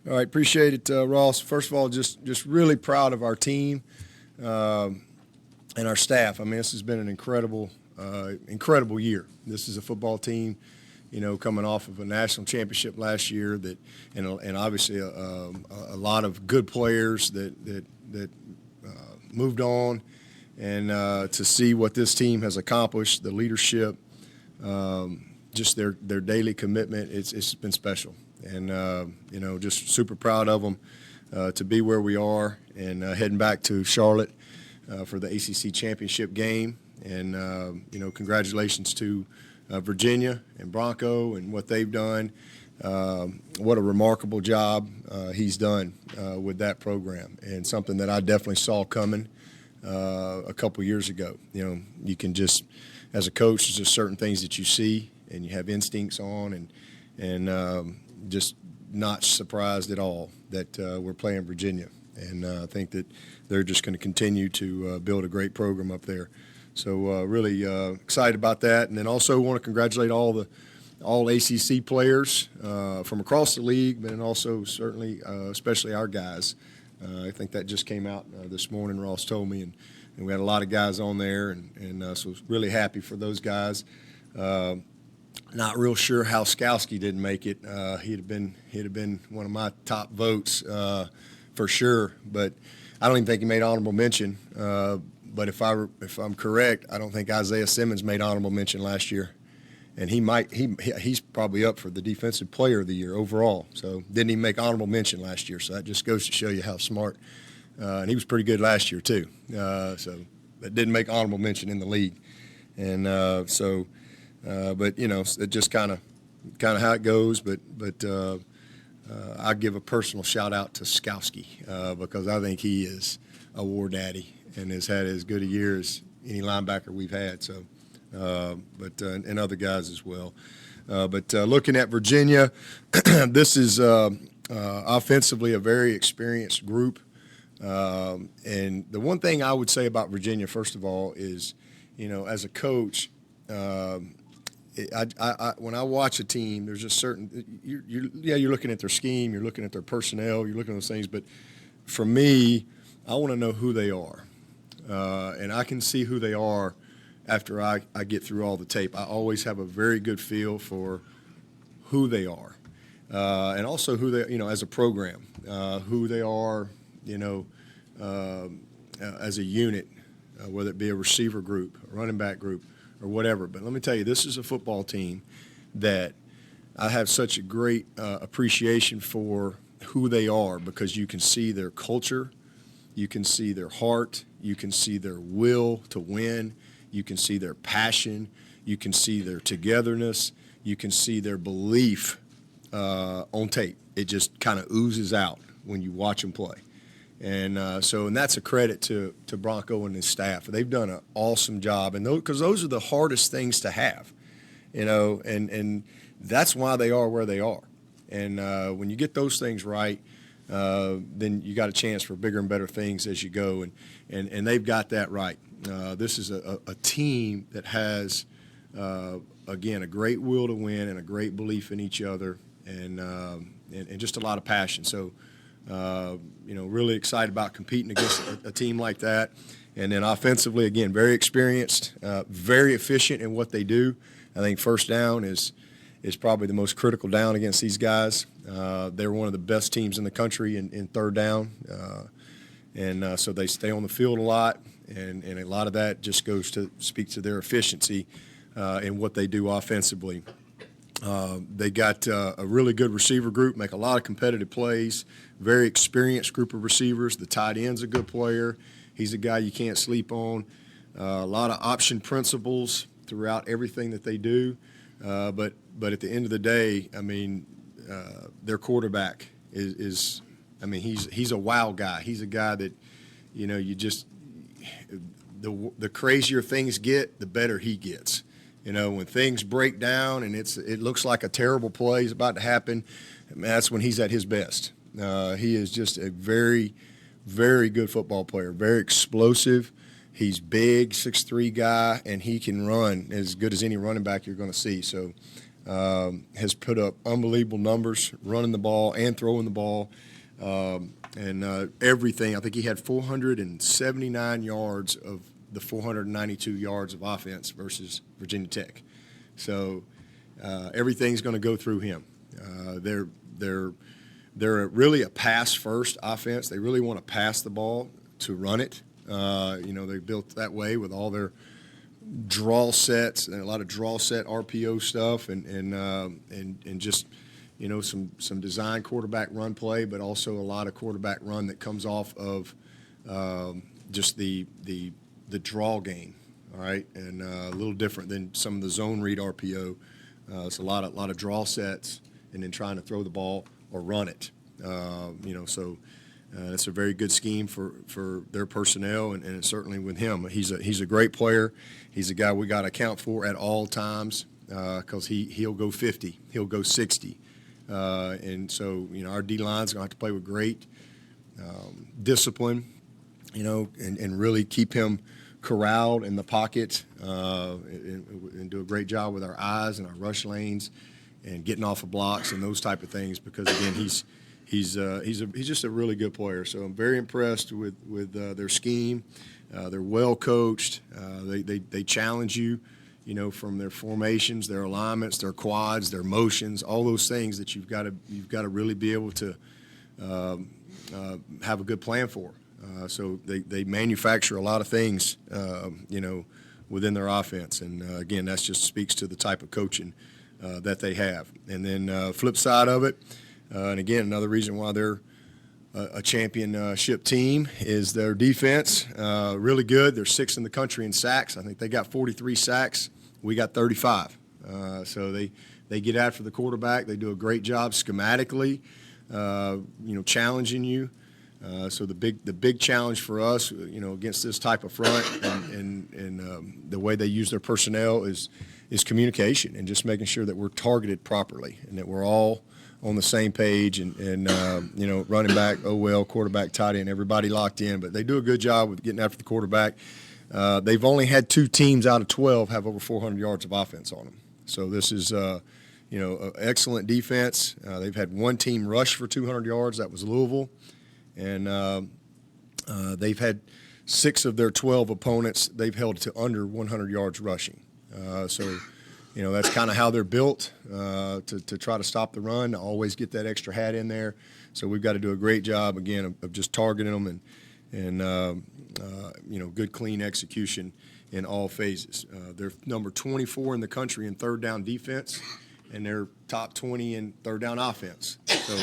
All right, appreciate it, Ross. First of all, just really proud of our team and our staff. I mean, this has been an incredible year. This is a football team, coming off of a national championship last year and obviously a lot of good players that moved on, and to see what this team has accomplished, the leadership, just their daily commitment, it's been special. And, just super proud of them to be where we are and heading back to Charlotte for the ACC Championship game. And, congratulations to Virginia and Bronco and what they've done. What a remarkable job he's done with that program, and something that I definitely saw coming a couple years ago. You can just, as a coach, there's just certain things that you see and you have instincts on, and just not surprised at all that we're playing Virginia. And I think that they're just going to continue to build a great program up there. So really excited about that. And then also want to congratulate all the All-ACC players from across the league, but also certainly especially our guys. I think that just came out this morning, Ross told me, and we had a lot of guys on there, and so really happy for those guys. Not real sure how Skowski didn't make it. He'd have been one of my top votes for sure, but I don't even think he made honorable mention. But if I'm correct, I don't think Isaiah Simmons made honorable mention last year, and he's probably up for the Defensive Player of the Year overall. So didn't even make honorable mention last year. So that just goes to show you how smart. And he was pretty good last year too. So that didn't make honorable mention in the league, and but it just kind of how it goes. But I give a personal shout out to Skowski because I think he is a war daddy and has had as good a year as any linebacker we've had. So, and other guys as well. But looking at Virginia, this is offensively a very experienced group. And the one thing I would say about Virginia, first of all, is, as a coach, when I watch a team, there's just certain you're looking at their scheme, you're looking at their personnel, you're looking at those things. But for me, I want to know who they are, and I can see who they are after I get through all the tape. I always have a very good feel for who they are, and also who they, as a program, who they are, as a unit, whether it be a receiver group, a running back group, or whatever. But let me tell you, this is a football team that I have such a great appreciation for who they are, because you can see their culture, you can see their heart, you can see their will to win, you can see their passion, you can see their togetherness, you can see their belief on tape. It just kind of oozes out when you watch them play. And and that's a credit to Bronco and his staff. They've done an awesome job, and because those are the hardest things to have, and that's why they are where they are. And when you get those things right, then you got a chance for bigger and better things as you go, and they've got that right. This is a team that has, again, a great will to win and a great belief in each other, and just a lot of passion. So. Really excited about competing against a team like that. And then offensively, again, very experienced, very efficient in what they do. I think first down is probably the most critical down against these guys. They're one of the best teams in the country in third down. So they stay on the field a lot, and a lot of that just goes to speak to their efficiency in what they do offensively. They got a really good receiver group, make a lot of competitive plays, very experienced group of receivers. The tight end's a good player. He's a guy you can't sleep on. A lot of option principles throughout everything that they do. But at the end of the day, I mean, their quarterback is he's a wow guy. He's a guy that, you just the crazier things get, the better he gets. When things break down and it looks like a terrible play is about to happen, that's when he's at his best. He is just a very, very good football player, very explosive. He's big, 6'3" guy, and he can run as good as any running back you're going to see. So has put up unbelievable numbers running the ball and throwing the ball. Everything. I think he had 479 yards of the 492 yards of offense versus Virginia Tech. So everything's going to go through him. They're really a pass-first offense. They really want to pass the ball to run it. They built that way with all their draw sets and a lot of draw set RPO stuff and just some design quarterback run play, but also a lot of quarterback run that comes off of just the draw game. All right, and a little different than some of the zone read RPO. It's a lot of draw sets and then trying to throw the ball or run it. It's a very good scheme for their personnel, and certainly with him. He's a great player. He's a guy we got to account for at all times because he'll go 50, he'll go 60, and so our D line's gonna have to play with great discipline, and really keep him corralled in the pocket and do a great job with our eyes and our rush lanes and getting off of blocks and those type of things because again he's just a really good player. So I'm very impressed with their scheme. They're well coached. They challenge you, from their formations, their alignments, their quads, their motions, all those things that you've got to really be able to have a good plan for. So they manufacture a lot of things, within their offense, and again, that just speaks to the type of coaching that they have. And then flip side of it. And again, another reason why they're a championship team is their defense. Really good. They're 6th in the country in sacks. I think they got 43 sacks. We got 35. So they get after the quarterback. They do a great job schematically, challenging you. So the big challenge for us, against this type of front and the way they use their personnel is communication and just making sure that we're targeted properly and that we're all on the same page and running back, quarterback, tight end, everybody locked in. But they do a good job with getting after the quarterback. They've only had 2 teams out of 12 have over 400 yards of offense on them. So this is, an excellent defense. They've had 1 team rush for 200 yards. That was Louisville. And they've had 6 of their 12 opponents they've held to under 100 yards rushing. That's kind of how they're built to try to stop the run, to always get that extra hat in there. So we've got to do a great job, again, of just targeting them and good, clean execution in all phases. They're number 24 in the country in third down defense, and they're top 20 in third down offense. So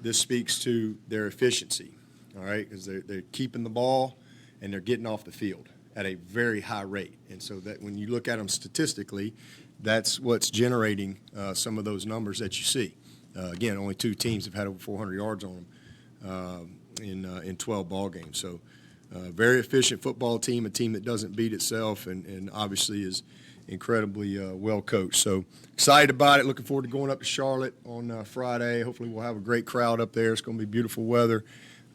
this speaks to their efficiency, all right, because they're keeping the ball and they're getting off the field at a very high rate. And so that when you look at them statistically, that's what's generating some of those numbers that you see. Again, only 2 teams have had over 400 yards on them in 12 ball games. So very efficient football team, a team that doesn't beat itself and obviously is incredibly well coached. So excited about it. Looking forward to going up to Charlotte on Friday. Hopefully we'll have a great crowd up there. It's going to be beautiful weather.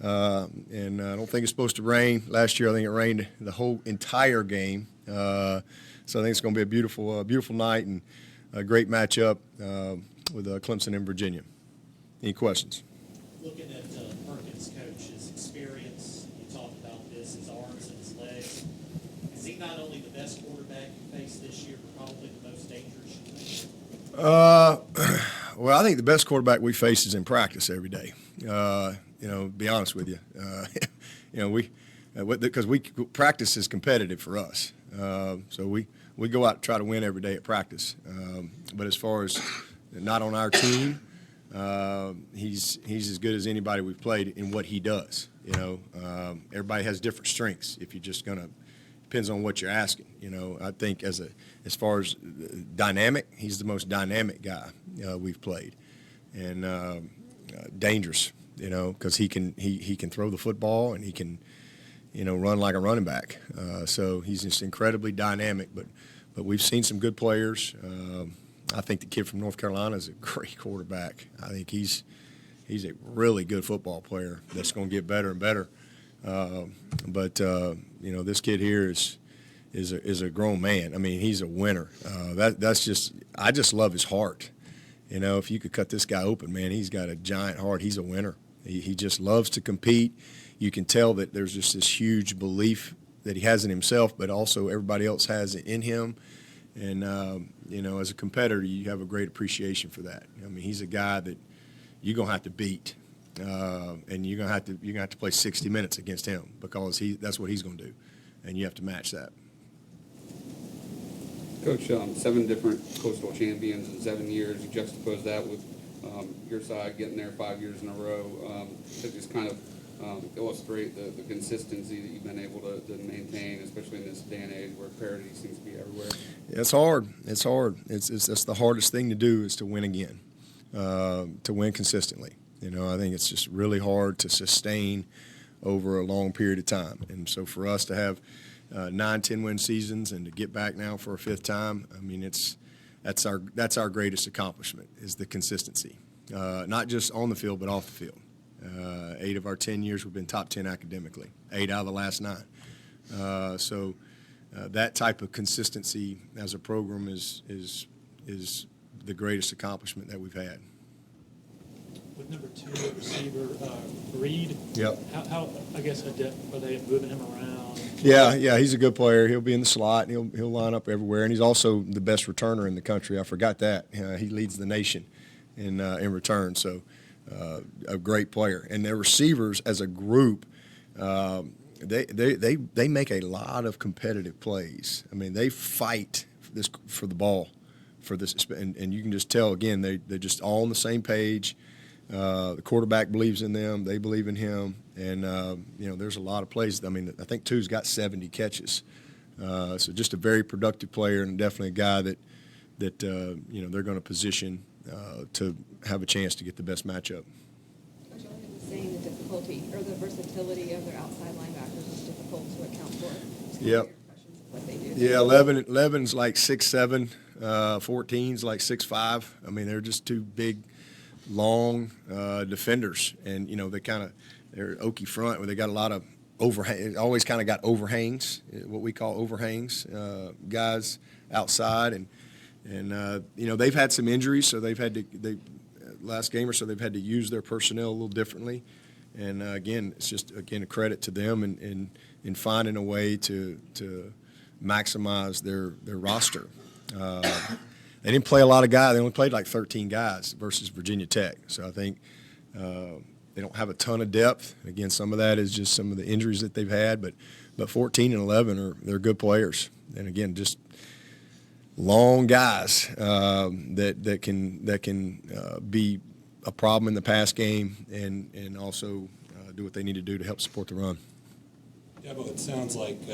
And I don't think it's supposed to rain. Last year I think it rained the whole entire game. So I think it's going to be a beautiful night and a great matchup with Clemson and Virginia. Any questions? Looking at Perkins' coach, his experience, you talked about this, his arms and his legs. Is he not only the best quarterback you faced this year, but probably the most dangerous? Well, I think the best quarterback we face is in practice every day. Be honest with you. Because practice is competitive for us. So we go out and try to win every day at practice. But as far as not on our team, he's as good as anybody we've played in what he does. Everybody has different strengths. If you're just gonna, depends on what you're asking. I think as far as dynamic, he's the most dynamic guy we've played, and dangerous. Because he can throw the football and he can, run like a running back. So he's just incredibly dynamic. But we've seen some good players. I think the kid from North Carolina is a great quarterback. I think he's a really good football player that's going to get better and better. But this kid here is is a grown man. I mean, he's a winner. I just love his heart. You know, if you could cut this guy open, man, he's got a giant heart. He's a winner. He just loves to compete. You can tell that there's just this huge belief that he has in himself, but also everybody else has it in him. And, you know, as a competitor, you have a great appreciation for that. I mean, he's a guy that you're going to have to beat, and you're going to have to play 60 minutes against him because that's what he's going to do, and you have to match that. Coach, 7 different Coastal champions in 7 years. You juxtapose that with your side getting there 5 years in a row to just kind of illustrate the consistency that you've been able to maintain, especially in this day and age where parity seems to be everywhere. It's hard. It's hard. That's the hardest thing to do is to win again, to win consistently. You know, I think it's just really hard to sustain over a long period of time. And so for us to have 9, 10-win seasons and to get back now for a 5th time, I mean, that's our greatest accomplishment is the consistency, not just on the field but off the field. 8 of our 10 years we've been top 10 academically, 8 out of the last 9. So that type of consistency as a program is the greatest accomplishment that we've had. With number 2 receiver, Reed. Yep. How I guess adept are they at moving him around? Yeah, he's a good player. He'll be in the slot, and he'll line up everywhere. And he's also the best returner in the country. I forgot that. He leads the nation in return. So a great player. And their receivers as a group, they make a lot of competitive plays. I mean, they fight for the ball for this, and you can just tell again they're just all on the same page. The quarterback believes in them. They believe in him. And, you know, there's a lot of plays. I mean, I think 2's got 70 catches. So just a very productive player and definitely a guy that you know, they're going to position to have a chance to get the best matchup. Coach, I was saying the difficulty or the versatility of their outside linebackers is difficult to account for. Yep. What they do. Yeah, 11's like 6'7", 14's like 6'5". I mean, they're just 2 big, long defenders, and you know they're oaky front where they got a lot of overhang. Always kind of got overhangs, what we call overhangs, guys outside, and you know they've had some injuries, so they've had to last game or so they've had to use their personnel a little differently, and again it's just a credit to them in finding a way to maximize their roster. They didn't play a lot of guys. They only played like 13 guys versus Virginia Tech. So I think they don't have a ton of depth. Again, some of that is just some of the injuries that they've had. But 14 and 11 they're good players. And again, just long guys that can be a problem in the pass game and also do what they need to do to help support the run. Yeah, but it sounds like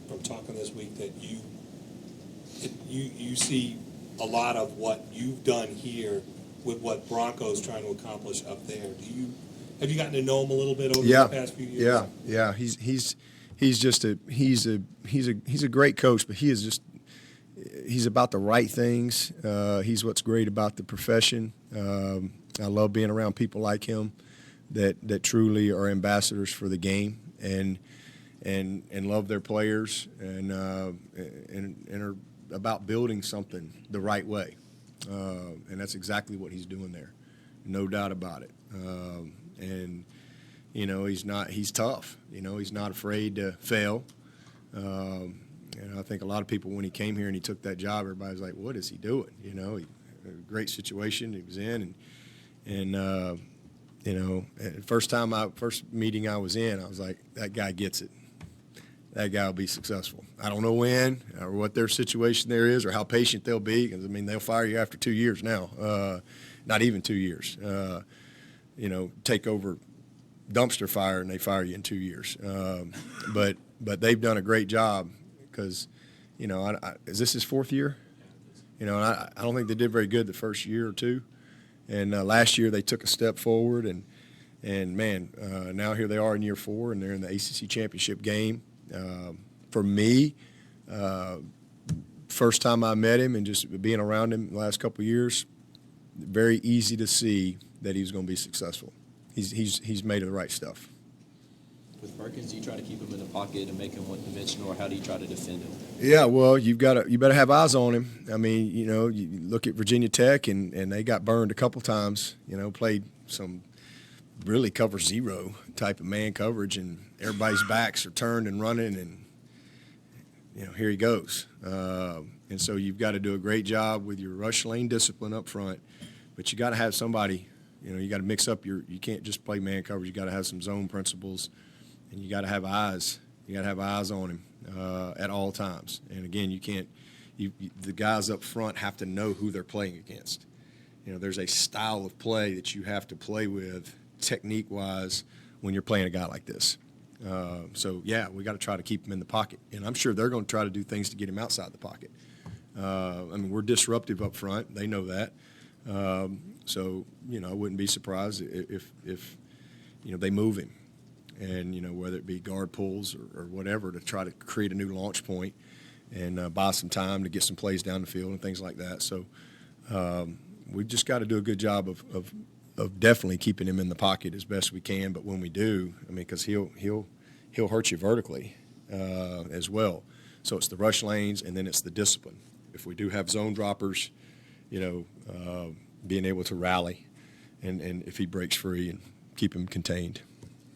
from talking this week that you see a lot of what you've done here with what Bronco's trying to accomplish up there. Have you gotten to know him a little bit over the past few years? Yeah. He's a great coach, but he's about the right things. He's what's great about the profession. I love being around people like him that truly are ambassadors for the game and love their players and are about building something the right way, and that's exactly what he's doing there, no doubt about it. And you know he's tough. You know he's not afraid to fail. And I think a lot of people when he came here and he took that job, everybody was like, "What is he doing?" You know, a great situation he was in, and you know, first meeting I was in, I was like, that guy gets it. That guy will be successful. I don't know when or what their situation there is or how patient they'll be. Because, I mean, they'll fire you after 2 years now, not even 2 years. You know, take over dumpster fire and they fire you in 2 years. But they've done a great job because, you know, is this his 4th year? You know, I don't think they did very good the first year or two. And last year they took a step forward. And man, now here they are in year 4 and they're in the ACC Championship game. For me, first time I met him and just being around him the last couple of years, very easy to see that he was going to be successful. He's made of the right stuff. with Perkins? Do you try to keep him in the pocket and make him one-dimensional, or how do you try to defend him? Yeah, well, you better have eyes on him. I mean, you look at Virginia Tech, and they got burned a couple times. Played some really cover zero type of man coverage, and everybody's backs are turned and running, and here he goes. And so you've got to do a great job with your rush lane discipline up front, but you got to have somebody. You got to mix up you can't just play man coverage. You got to have some zone principles, and you got to have eyes. You got to have eyes on him at all times. And again, you can't. The guys up front have to know who they're playing against. There's a style of play that you have to play with technique-wise when you're playing a guy like this. So yeah, we got to try to keep him in the pocket, and I'm sure they're going to try to do things to get him outside the pocket. I mean, we're disruptive up front. They know that. So I wouldn't be surprised if they move him, and whether it be guard pulls or whatever, to try to create a new launch point and buy some time to get some plays down the field and things like that. So we've just got to do a good job of definitely keeping him in the pocket as best we can. But when we do, I mean, because he'll hurt you vertically as well. So it's the rush lanes, and then it's the discipline. If we do have zone droppers, being able to rally, and if he breaks free, and keep him contained.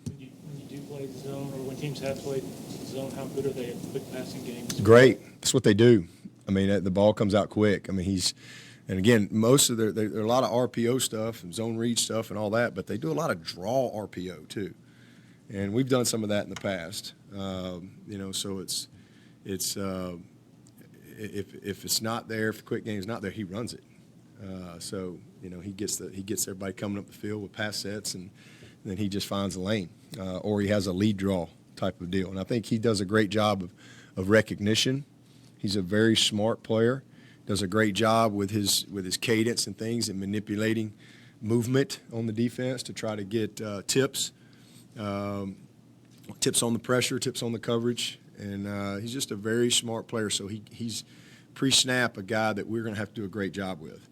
When you do play zone, or when teams have played zone, how good are they at quick passing games? Great. That's what they do. I mean, the ball comes out quick. I mean, and again, most of there are a lot of RPO stuff and zone read stuff and all that, but they do a lot of draw RPO too. And we've done some of that in the past. So it's if it's not there, if the quick game is not there, he runs it. He gets everybody coming up the field with pass sets, and then he just finds a lane, or he has a lead draw type of deal. And I think he does a great job of recognition. He's a very smart player. Does a great job with his cadence and things, and manipulating movement on the defense to try to get tips on the pressure, tips on the coverage. And he's just a very smart player. So he's pre-snap a guy that we're going to have to do a great job with.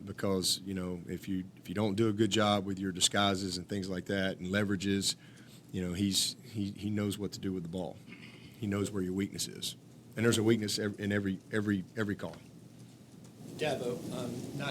Because if you don't do a good job with your disguises and things like that and leverages, he knows what to do with the ball. He knows where your weakness is, and there's a weakness in every call. Dabo, not